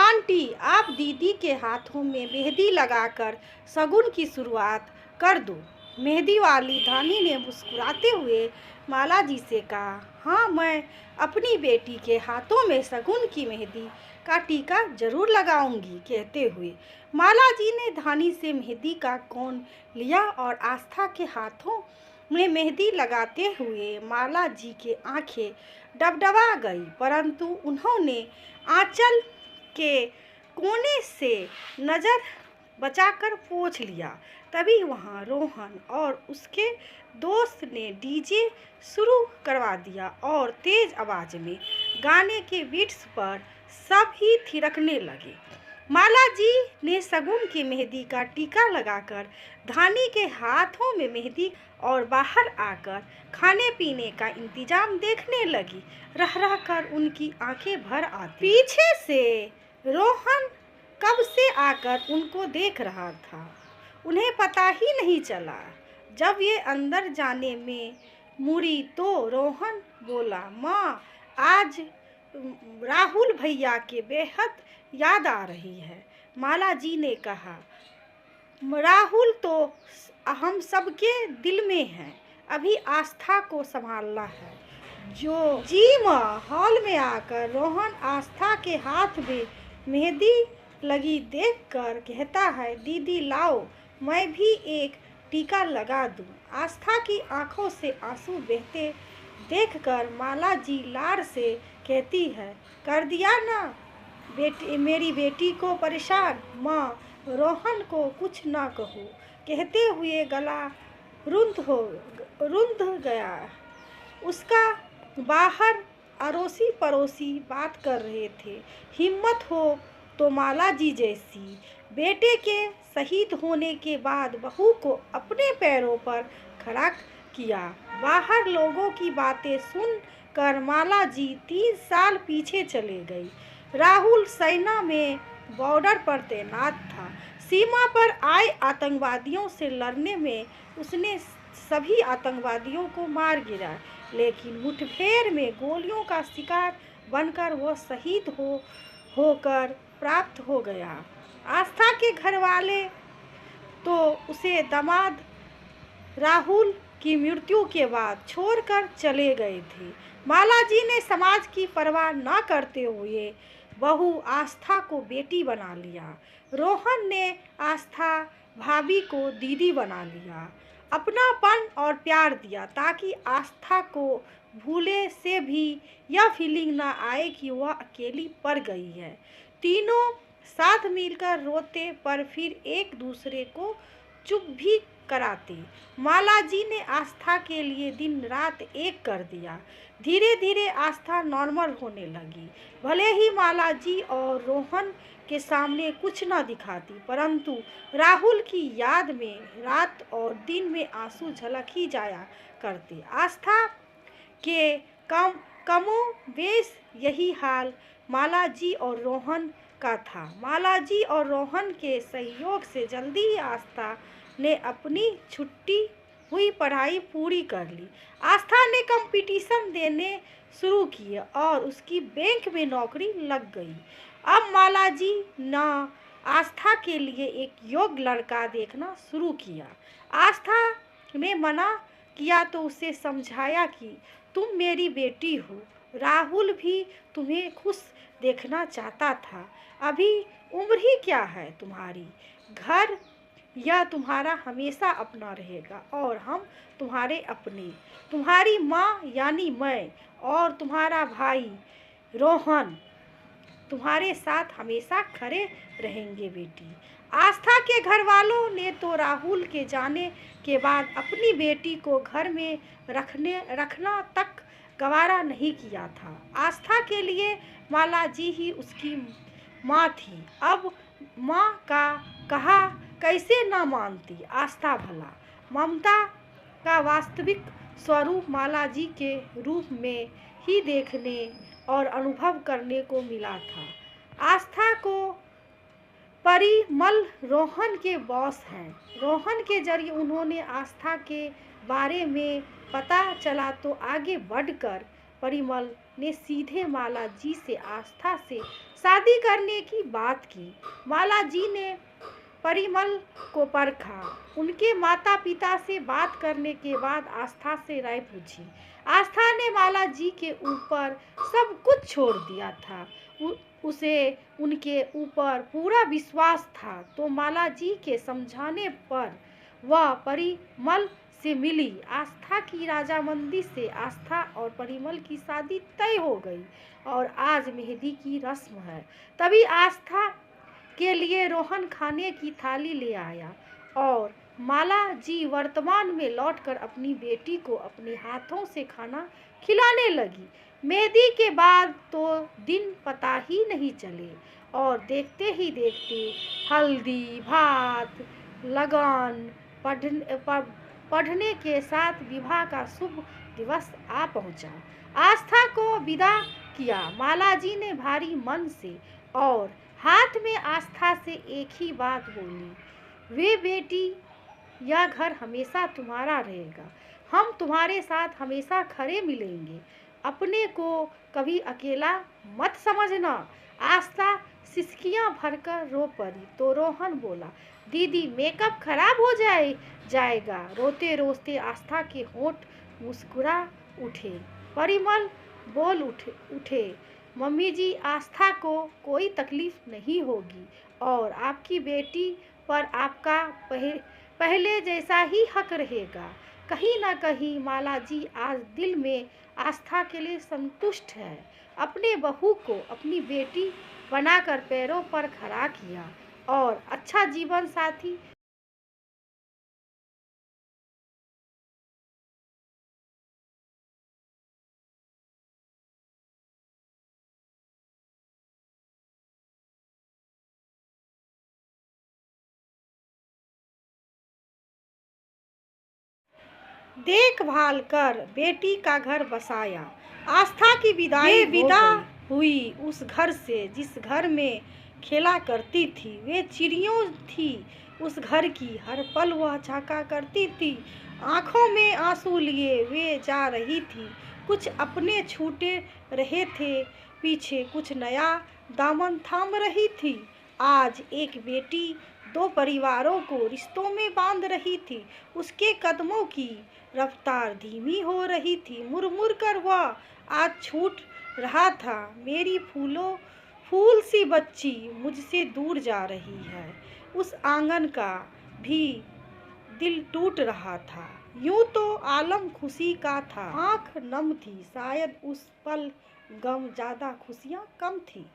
Aunty, आप दीदी के हाथों में मेहंदी लगाकर शगुन की शुरुआत कर दो। मेहंदी वाली धानी ने मुस्कुराते हुए माला जी से कहा, हाँ, मैं अपनी बेटी के हाथों में शगुन की मेहंदी का टीका जरूर लगाऊंगी। कहते हुए माला जी ने धानी से मेहंदी का कोन लिया और आस्था के हाथों में मेहंदी लगाते हुए माला जी के आंखें डबडबा गई, परंतु उन्होंने आंचल के कोने से नज़र बचाकर पोंछ लिया। तभी वहाँ रोहन और उसके दोस्त ने डीजे शुरू करवा दिया और तेज आवाज़ में गाने के बीट्स पर सब ही थिरकने लगे। माला जी ने शगुन की मेहंदी का टीका लगाकर धानी के हाथों में मेहंदी और बाहर आकर खाने पीने का इंतजाम देखने लगी। रह रह कर उनकी आंखें भर आती। पीछे से रोहन कब से आकर उनको देख रहा था, उन्हें पता ही नहीं चला। जब ये अंदर जाने में मुड़ी तो रोहन बोला, माँ, आज राहुल भैया के बेहद याद आ रही है। माला जी ने कहा, राहुल तो हम सबके दिल में है, अभी आस्था को संभालना है। जी माँ। हॉल में आकर रोहन आस्था के हाथ में मेहंदी लगी देखकर कहता है, दीदी लाओ, मैं भी एक टीका लगा दूं। आस्था की आंखों से आंसू बहते देखकर माला जी लाड़ से कहती है, कर दिया ना बेटी, मेरी बेटी को परेशान। माँ, रोहन को कुछ ना कहो, कहते हुए गला रुंध गया उसका। बाहर अड़ोसी पड़ोसी बात कर रहे थे, हिम्मत हो तो माला जी जैसी बेटे के शहीद होने के बाद बहू को अपने पैरों पर खड़ा किया। बाहर लोगों की बातें सुनकर माला जी 3 साल पीछे चले गई। राहुल सेना में बॉर्डर पर तैनात था। सीमा पर आए आतंकवादियों से लड़ने में उसने सभी आतंकवादियों को मार गिरा, लेकिन मुठभेड़ में गोलियों का शिकार बनकर वह शहीद होकर प्राप्त हो गया। आस्था के घर वाले तो उसे दामाद राहुल की मृत्यु के बाद छोड़कर चले गए थे। माला जी ने समाज की परवाह न करते हुए बहू आस्था को बेटी बना लिया। रोहन ने आस्था भाभी को दीदी बना लिया, अपनापन और प्यार दिया ताकि आस्था को भूले से भी यह फीलिंग ना आए कि वह अकेली पड़ गई है। तीनों साथ मिलकर रोते पर फिर एक दूसरे को चुप भी कराते। माला जी ने आस्था के लिए दिन रात एक कर दिया। धीरे धीरे आस्था नॉर्मल होने लगी। भले ही माला जी और रोहन के सामने कुछ न दिखाती, परंतु राहुल की याद में रात और दिन में आंसू झलक ही जाया करते। आस्था के कमो बेश यही हाल माला जी और रोहन का था। माला जी और रोहन के सहयोग से जल्दी ही आस्था ने अपनी छुट्टी हुई पढ़ाई पूरी कर ली। आस्था ने कंपटीशन देने शुरू किए और उसकी बैंक में नौकरी लग गई। अब माला जी ने आस्था के लिए एक योग्य लड़का देखना शुरू किया। आस्था ने मना किया तो उसे समझाया कि तुम मेरी बेटी हो, राहुल भी तुम्हें खुश देखना चाहता था। अभी उम्र ही क्या है तुम्हारी, घर यह तुम्हारा हमेशा अपना रहेगा और हम तुम्हारे अपने। तुम्हारी माँ यानी मैं और तुम्हारा भाई रोहन तुम्हारे साथ हमेशा खड़े रहेंगे बेटी। आस्था के घर वालों ने तो राहुल के जाने के बाद अपनी बेटी को घर में रखना तक गवारा नहीं किया था। आस्था के लिए माला जी ही उसकी माँ थी। अब माँ का कहा कैसे ना मानती आस्था भला। ममता का वास्तविक स्वरूप माला जी के रूप में ही देखने और अनुभव करने को मिला था। आस्था को परिमल रोहन के बॉस हैं। रोहन के जरिए उन्होंने आस्था के बारे में पता चला तो आगे बढ़कर परिमल ने सीधे माला जी से आस्था से शादी करने की बात की। माला जी ने परिमल को परखा। उनके माता पिता से बात करने के बाद आस्था से राय पूछी। आस्था ने माला जी के ऊपर सब कुछ छोड़ दिया था। उसे उनके ऊपर पूरा विश्वास था, तो माला जी के समझाने पर वह परिमल से मिली। आस्था की राजामंदी से आस्था और परिमल की शादी तय हो गई और आज मेहंदी की रस्म है। तभी आस्था के लिए रोहन खाने की थाली ले आया और माला जी वर्तमान में लौटकर अपनी बेटी को अपने हाथों से खाना खिलाने लगी। मेहंदी के बाद तो दिन पता ही नहीं चले और देखते ही देखते हल्दी, भात, लगन पढ़ने के साथ विवाह का शुभ दिवस आ पहुंचा। आस्था को विदा किया माला जी ने भारी मन से और हाथ में आस्था से एक ही बात बोली, वे बेटी, यह घर हमेशा तुम्हारा रहेगा। हम तुम्हारे साथ हमेशा खड़े मिलेंगे। अपने को कभी अकेला मत समझना। आस्था सिसकियां भरकर रो पड़ी तो रोहन बोला, दीदी मेकअप खराब हो जाएगा। रोते रोते आस्था के होंठ मुस्कुरा उठे। परिमल बोल उठे, मम्मी जी, आस्था को कोई तकलीफ नहीं होगी और आपकी बेटी पर आपका पहले जैसा ही हक रहेगा। कहीं ना कहीं माला जी आज दिल में आस्था के लिए संतुष्ट है। अपने बहू को अपनी बेटी बनाकर पैरों पर खड़ा किया और अच्छा जीवन साथी देखभाल कर बेटी का घर बसाया। आस्था की विदा हुई उस घर से जिस घर में खेला करती थी। वे चिड़ियों थी उस घर की, हर पल वह झांका करती थी। आंखों में आंसू लिए वे जा रही थी। कुछ अपने छूटे रहे थे पीछे, कुछ नया दामन थाम रही थी। आज एक बेटी दो परिवारों को रिश्तों में बांध रही थी। उसके कदमों की रफ्तार धीमी हो रही थी। मुरमुर कर वह आज छूट रहा था, मेरी फूल सी बच्ची मुझसे दूर जा रही है। उस आंगन का भी दिल टूट रहा था। यूं तो आलम खुशी का था, आंख नम थी, शायद उस पल गम ज्यादा खुशियां कम थी।